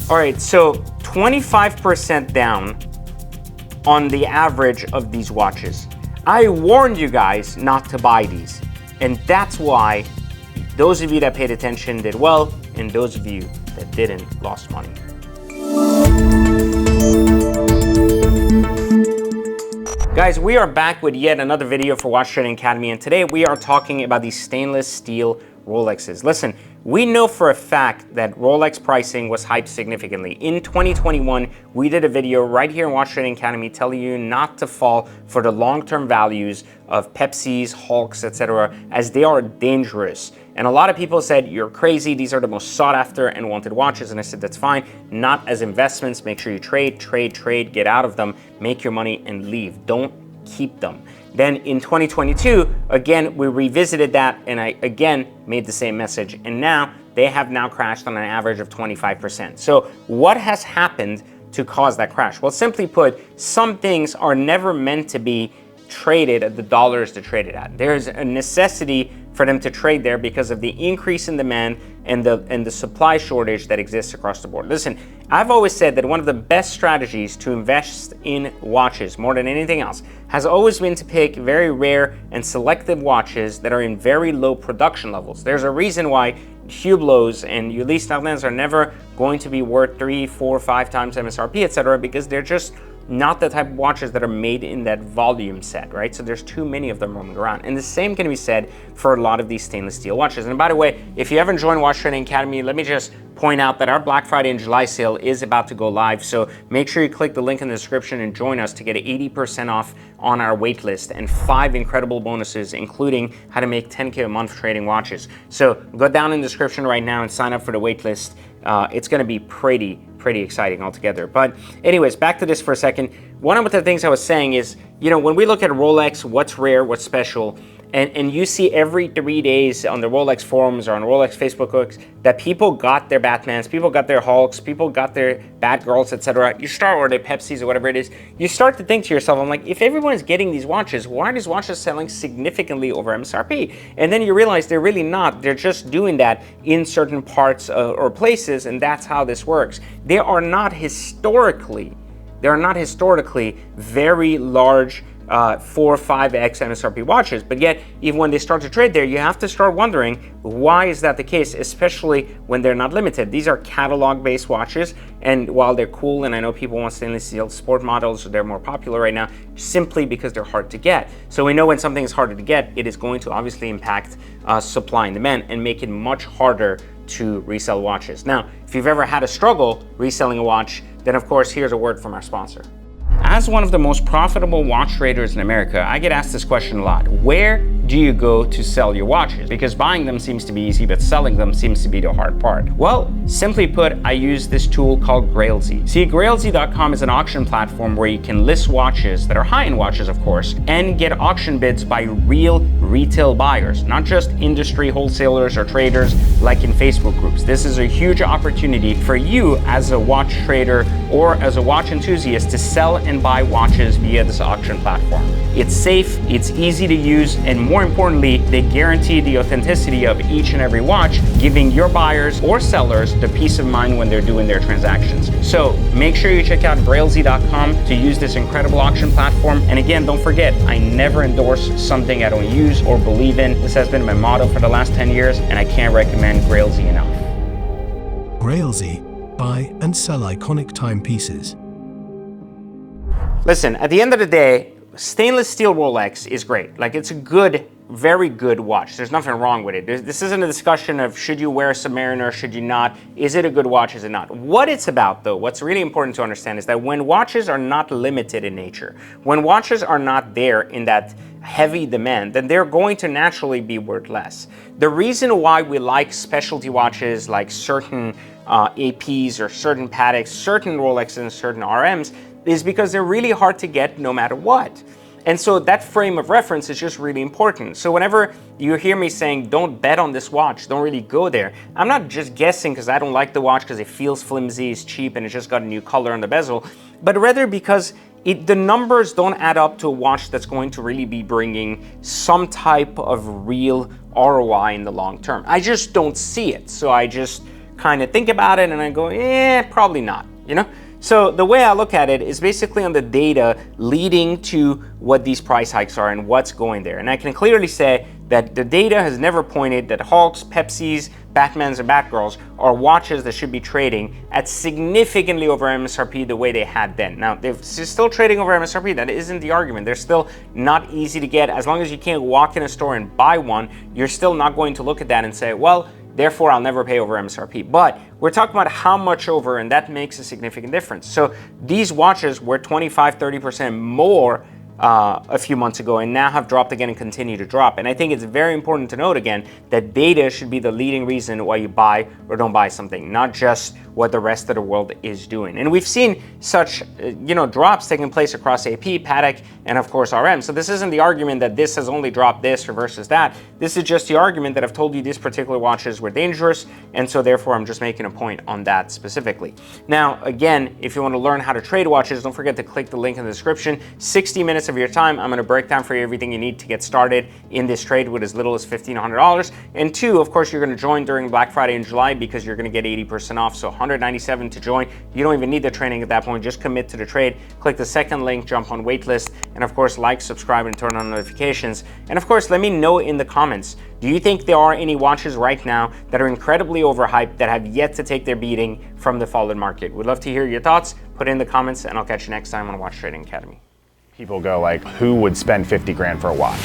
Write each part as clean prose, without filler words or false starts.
All right, so 25% down on the average of these watches. I warned you guys not to buy these, and that's why those of you that paid attention did well, and those of you that didn't lost money. Guys, we are back with yet another video for Watch Trading Academy, and today we are talking about these stainless steel Rolexes. Listen, we know for a fact that Rolex pricing was hyped significantly. In 2021, we did a video right here in Watch Trading Academy telling you not to fall for the long-term values of Pepsi's, Hulks, etc., as they are dangerous. And a lot of people said, you're crazy, these are the most sought after and wanted watches. And I said, that's fine, not as investments. Make sure you trade, get out of them, make your money and leave. Don't keep them. Then in 2022, again, we revisited that and I again made the same message. And now they have now crashed on an average of 25%. So what has happened to cause that crash? Well, simply put, some things are never meant to be traded at the dollars to trade it at. There's a necessity for them to trade there because of the increase in demand and the supply shortage that exists across the board. Listen, I've always said that one of the best strategies to invest in watches more than anything else has always been to pick very rare and selective watches that are in very low production levels. There's a reason why Hublots and Ulysse Nardins are never going to be worth 3, 4, 5 times MSRP, etc., because they're just not the type of watches that are made in that volume set, right? So there's too many of them roaming around. And the same can be said for a lot of these stainless steel watches. And by the way, if you haven't joined Watch Trading Academy, let me just point out that our Black Friday and July sale is about to go live. So make sure you click the link in the description and join us to get 80% off on our waitlist and 5 incredible bonuses, including how to make 10K a month trading watches. So go down in the description right now and sign up for the waitlist. It's gonna be pretty exciting altogether. But anyways, back to this for a second. One of the things I was saying is, you know, when we look at Rolex, what's rare, what's special, and you see every 3 days on the Rolex forums or on Rolex Facebook hooks that people got their Batmans, people got their Hulks, people got their Batgirls, etc. You start, or their Pepsis or whatever it is, you start to think to yourself, I'm like, if everyone's getting these watches, why are these watches selling significantly over MSRP? And then you realize they're really not. They're just doing that in certain parts or places, and that's how this works. They are not historically very large 4 or 5x MSRP watches, but yet even when they start to trade there, you have to start wondering, why is that the case, especially when they're not limited? These are catalog based watches, and while they're cool, and I know people want stainless steel sport models, they're more popular right now simply because they're hard to get. So we know when something is harder to get, it is going to obviously impact supply and demand and make it much harder to resell watches. Now, if you've ever had a struggle reselling a watch, then of course here's a word from our sponsor. As one of the most profitable watch traders in America, I get asked this question a lot. Where do you go to sell your watches? Because buying them seems to be easy, but selling them seems to be the hard part. Well, simply put, I use this tool called Grailzy. See, Grailzy.com is an auction platform where you can list watches that are high-end watches, of course, and get auction bids by real retail buyers, not just industry wholesalers or traders like in Facebook groups. This is a huge opportunity for you as a watch trader or as a watch enthusiast to sell and buy watches via this auction platform. It's safe, it's easy to use, and more importantly, they guarantee the authenticity of each and every watch, giving your buyers or sellers the peace of mind when they're doing their transactions. So make sure you check out Grailzy.com to use this incredible auction platform. And again, don't forget, I never endorse something I don't use or believe in. This has been my motto for the last 10 years, and I can't recommend Grailzy enough. Grailzy, buy and sell iconic timepieces. Listen, at the end of the day, stainless steel Rolex is great. Like, it's a good, very good watch. There's nothing wrong with it. This isn't a discussion of should you wear a Submariner, should you not? Is it a good watch, is it not? What it's about, though, what's really important to understand is that when watches are not limited in nature, when watches are not there in that heavy demand, then they're going to naturally be worth less. The reason why we like specialty watches like certain APs or certain Pateks, certain Rolexes and certain RMs is because they're really hard to get no matter what. And so that frame of reference is just really important. So whenever you hear me saying, don't bet on this watch, don't really go there, I'm not just guessing because I don't like the watch because it feels flimsy, it's cheap, and it just got a new color on the bezel, but rather because the numbers don't add up to a watch that's going to really be bringing some type of real ROI in the long term. I just don't see it. So I just kind of think about it and I go, probably not, you know? So the way I look at it is basically on the data leading to what these price hikes are and what's going there. And I can clearly say that the data has never pointed that Hulks, Pepsis, Batmans, and Batgirls are watches that should be trading at significantly over MSRP the way they had then. Now, they're still trading over MSRP. That isn't the argument. They're still not easy to get. As long as you can't walk in a store and buy one, you're still not going to look at that and say, well, therefore I'll never pay over MSRP. But we're talking about how much over, and that makes a significant difference. So these watches were 25-30% more a few months ago and now have dropped again and continue to drop. And I think it's very important to note again that data should be the leading reason why you buy or don't buy something, not just what the rest of the world is doing. And we've seen such drops taking place across AP, Patek, and of course RM. So this isn't the argument that this has only dropped this or versus that. This is just the argument that I've told you these particular watches were dangerous, and so therefore I'm just making a point on that specifically. Now, again, if you want to learn how to trade watches, don't forget to click the link in the description. 60 minutes of your time, I'm going to break down for you everything you need to get started in this trade with as little as $1,500. And two, of course, you're going to join during Black Friday in July because you're going to get 80% off. So $197 to join. You don't even need the training at that point. Just commit to the trade. Click the second link, jump on waitlist, and of course, like, subscribe, and turn on notifications. And of course, let me know in the comments, do you think there are any watches right now that are incredibly overhyped that have yet to take their beating from the fallen market? We'd love to hear your thoughts. Put it in the comments, and I'll catch you next time on Watch Trading Academy. People go like, who would spend 50 grand for a watch?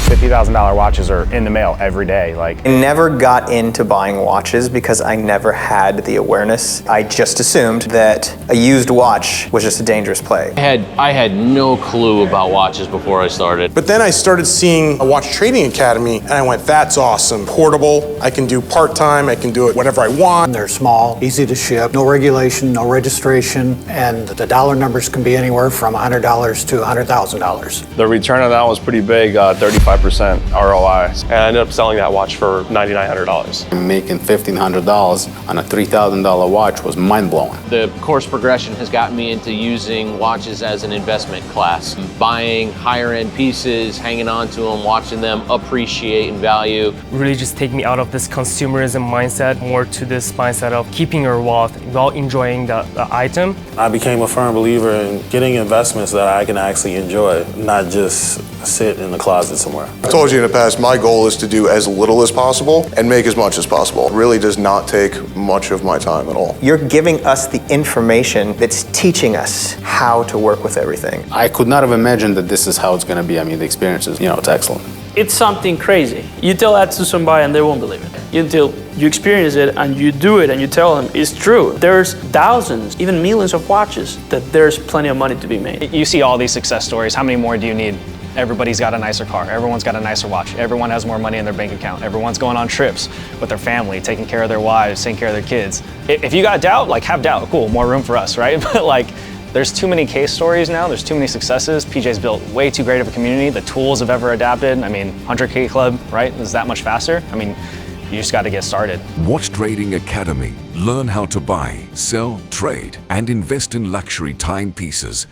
$50,000 watches are in the mail every day. I never got into buying watches because I never had the awareness. I just assumed that a used watch was just a dangerous play. I had no clue about watches before I started. But then I started seeing a watch trading academy and I went, that's awesome. Portable, I can do part-time, I can do it whenever I want. They're small, easy to ship, no regulation, no registration, and the dollar numbers can be anywhere from $100 to $100,000. The return on that was pretty big, 35% ROI. And I ended up selling that watch for $9,900. Making $1,500 on a $3,000 watch was mind-blowing. The course progression has gotten me into using watches as an investment class. Buying higher-end pieces, hanging on to them, watching them appreciate in value. Really just take me out of this consumerism mindset, more to this mindset of keeping your wealth while enjoying the item. I became a firm believer in getting investments that I can actually enjoy, not just sit in the closet somewhere. I told you in the past, my goal is to do as little as possible and make as much as possible. It really does not take much of my time at all. You're giving us the information that's teaching us how to work with everything. I could not have imagined that this is how it's going to be. I mean, the experience is, it's excellent. It's something crazy. You tell that to somebody and they won't believe it. Until you experience it and you do it and you tell them it's true. There's thousands, even millions of watches that there's plenty of money to be made. You see all these success stories. How many more do you need? Everybody's got a nicer car. Everyone's got a nicer watch. Everyone has more money in their bank account. Everyone's going on trips with their family, taking care of their wives, taking care of their kids. If you got doubt, have doubt. Cool, more room for us, right? But there's too many case stories now. There's too many successes. PJ's built way too great of a community. The tools have ever adapted. 100K Club, right? Is that much faster? You just got to get started. Watch Trading Academy. Learn how to buy, sell, trade, and invest in luxury timepieces